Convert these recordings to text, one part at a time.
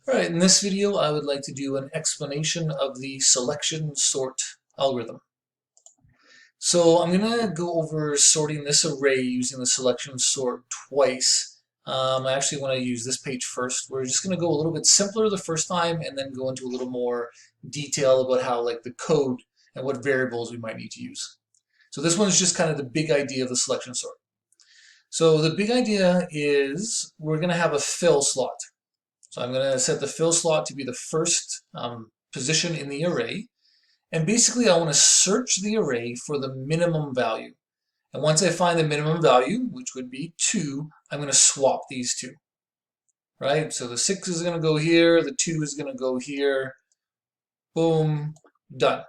Alright, in this video I would like to do an explanation of the selection sort algorithm. So I'm going to go over sorting this array using the selection sort twice. I actually want to use this page first. We're just going to go a little bit simpler the first time and then go into a little more detail about how the code and what variables we might need to use. So this one's just kind of the big idea of the selection sort. So the big idea is we're going to have a fill slot. So I'm going to set the fill slot to be the first position in the array. And basically I want to search the array for the minimum value. And once I find the minimum value, which would be 2, I'm going to swap these two. Right? So the 6 is going to go here, the 2 is going to go here. Boom, done.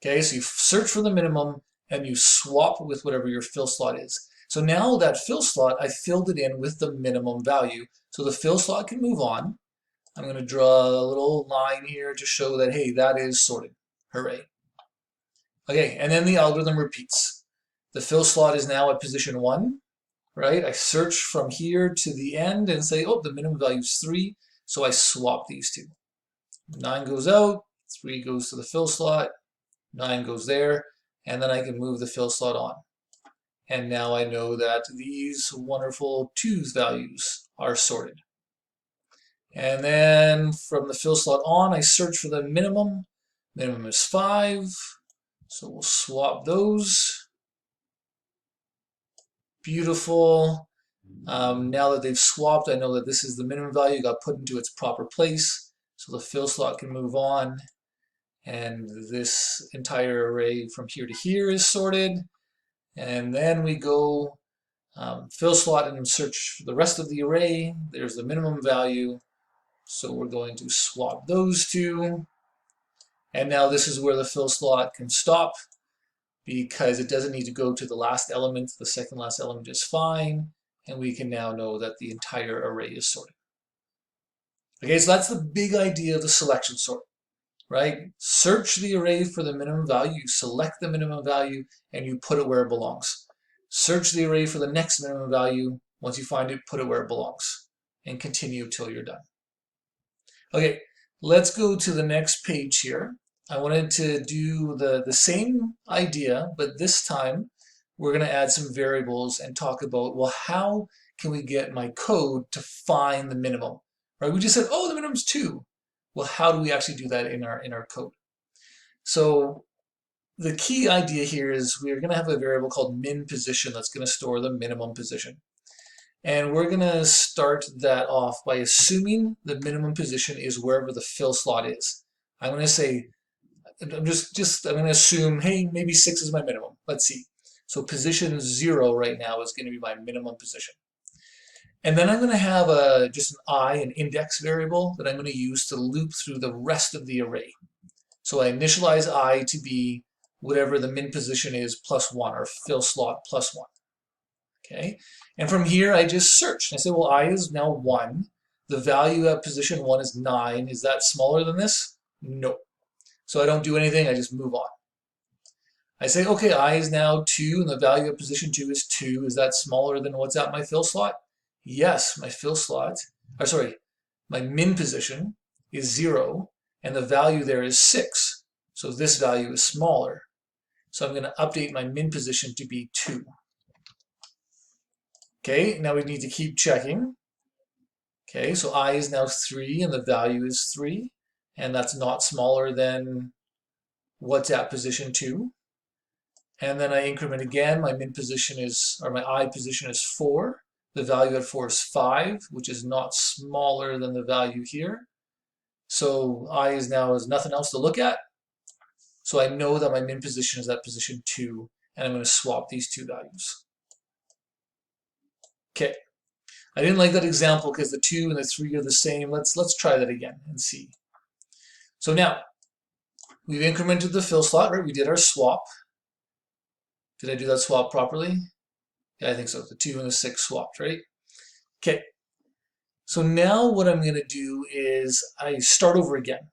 Okay, so you search for the minimum and you swap with whatever your fill slot is. So now that fill slot, I filled it in with the minimum value. So the fill slot can move on. I'm going to draw a little line here to show that, hey, that is sorted. Hooray. Okay, and then the algorithm repeats. The fill slot is now at position 1, right? I search from here to the end and say, oh, the minimum value is 3, so I swap these two. 9 goes out, 3 goes to the fill slot, 9 goes there, and then I can move the fill slot on. And now I know that these wonderful 2's values are sorted. And then from the fill slot on, I search for the minimum. Minimum is 5, so we'll swap those. Beautiful. Now that they've swapped, I know that this is the minimum value, got put into its proper place. So the fill slot can move on. And this entire array from here to here is sorted. And then we go fill slot and search for the rest of the array. There's the minimum value. So we're going to swap those two. And now this is where the fill slot can stop because it doesn't need to go to the last element. The second last element is fine. And we can now know that the entire array is sorted. Okay, so that's the big idea of the selection sort. Right? Search the array for the minimum value, you select the minimum value, and you put it where it belongs. Search the array for the next minimum value. Once you find it, put it where it belongs. And continue till you're done. Okay, let's go to the next page here. I wanted to do the same idea, but this time we're going to add some variables and talk about, well, how can we get my code to find the minimum? Right? We just said, oh, the minimum's 2. Well, how do we actually do that in our code? So the key idea here is we're going to have a variable called min position that's going to store the minimum position. And we're going to start that off by assuming the minimum position is wherever the fill slot is. I'm going to say, I'm going to assume, hey, maybe 6 is my minimum. Let's see. So position 0 right now is going to be my minimum position. And then I'm going to have just an index variable that I'm going to use to loop through the rest of the array. So I initialize I to be whatever the min position is plus 1, or fill slot plus 1. Okay, and from here I just search. I say, well, I is now 1. The value at position 1 is 9. Is that smaller than this? No. So I don't do anything, I just move on. I say, okay, I is now 2, and the value at position 2 is 2. Is that smaller than what's at my fill slot? Yes, my fill slot, my min position is 0, and the value there is 6. So this value is smaller. So I'm going to update my min position to be 2. Okay, now we need to keep checking. Okay, so I is now 3, and the value is 3. And that's not smaller than what's at position 2. And then I increment again. My min position is, or my I position is 4. The value at 4 is 5, which is not smaller than the value here. So I is now has nothing else to look at. So I know that my min position is at position 2, and I'm going to swap these two values. Okay. I didn't like that example because the 2 and the 3 are the same. Let's try that again and see. So now, we've incremented the fill slot, right? We did our swap. Did I do that swap properly? Yeah, I think so. The 2 and the 6 swapped, right? Okay. So now what I'm going to do is I start over again.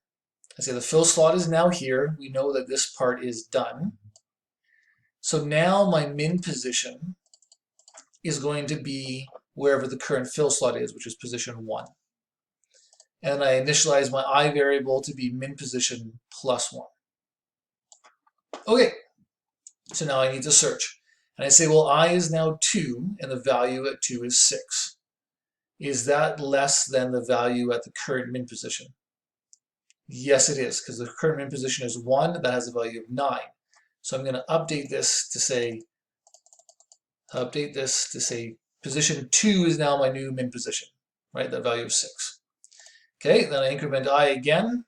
I say the fill slot is now here. We know that this part is done. So now my min position is going to be wherever the current fill slot is, which is position 1. and I initialize my I variable to be min position plus 1. Okay, so now I need to search. And I say, well, I is now 2, and the value at 2 is 6. Is that less than the value at the current min position? Yes, it is, because the current min position is 1. That has a value of 9. So I'm going to update this to say, position 2 is now my new min position, right? That value of 6. Okay, then I increment I again.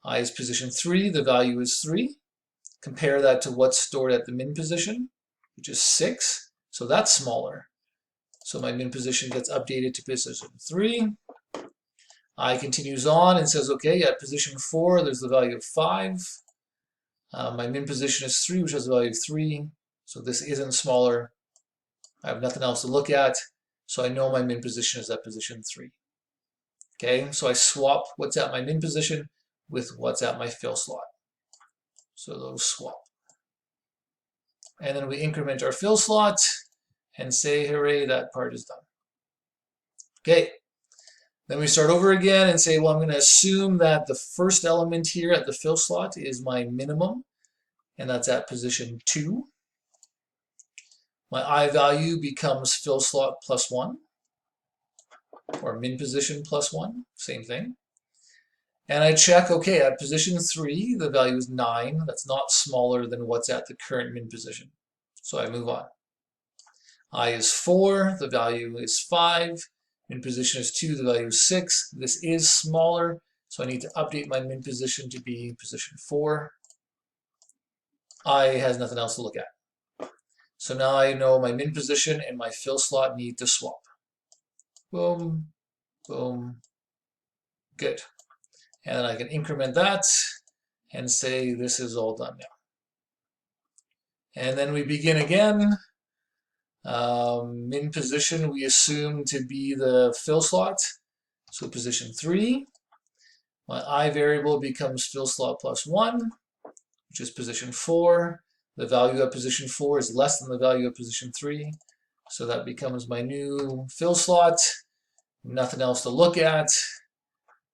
I is position 3. The value is 3. Compare that to what's stored at the min position, which is 6. So that's smaller. So my min position gets updated to position 3. I continues on and says, okay, at position 4, there's the value of 5. My min position is 3, which has a value of 3. So this isn't smaller. I have nothing else to look at. So I know my min position is at position 3. Okay, so I swap what's at my min position with what's at my fill slot. So those swap. And then we increment our fill slot and say, hooray, that part is done. Okay, then we start over again and say, well, I'm going to assume that the first element here at the fill slot is my minimum, and that's at position 2. My I value becomes fill slot plus 1, or min position plus 1, same thing. And I check, okay, at position 3, the value is 9. That's not smaller than what's at the current min position. So I move on. I is 4, the value is 5. Min position is 2, the value is 6. This is smaller, so I need to update my min position to be position 4. I has nothing else to look at. So now I know my min position and my fill slot need to swap. Boom, boom, good. And then I can increment that and say this is all done now. And then we begin again. Min position we assume to be the fill slot. So position 3. My I variable becomes fill slot plus 1, which is position 4. The value of position 4 is less than the value of position 3. So that becomes my new fill slot. Nothing else to look at.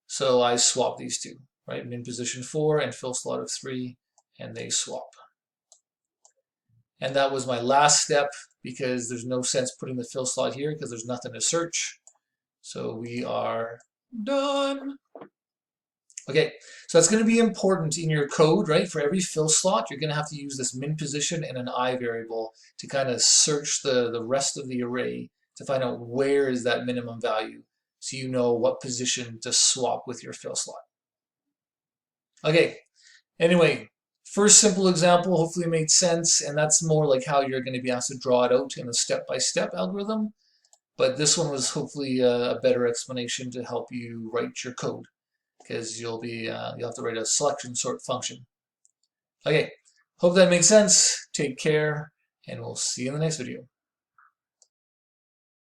So I swap these two, right? Min position 4 and fill slot of 3, and they swap. And that was my last step, because there's no sense putting the fill slot here because there's nothing to search. So we are done. Okay, so that's going to be important in your code, right? For every fill slot, you're going to have to use this min position and an I variable to kind of search the rest of the array to find out where is that minimum value, so you know what position to swap with your fill slot. Okay, anyway, first simple example hopefully made sense, and that's more like how you're going to be asked to draw it out in a step-by-step algorithm. But this one was hopefully a better explanation to help you write your code, because you'll have to write a selection sort function. Okay, hope that makes sense. Take care, and we'll see you in the next video.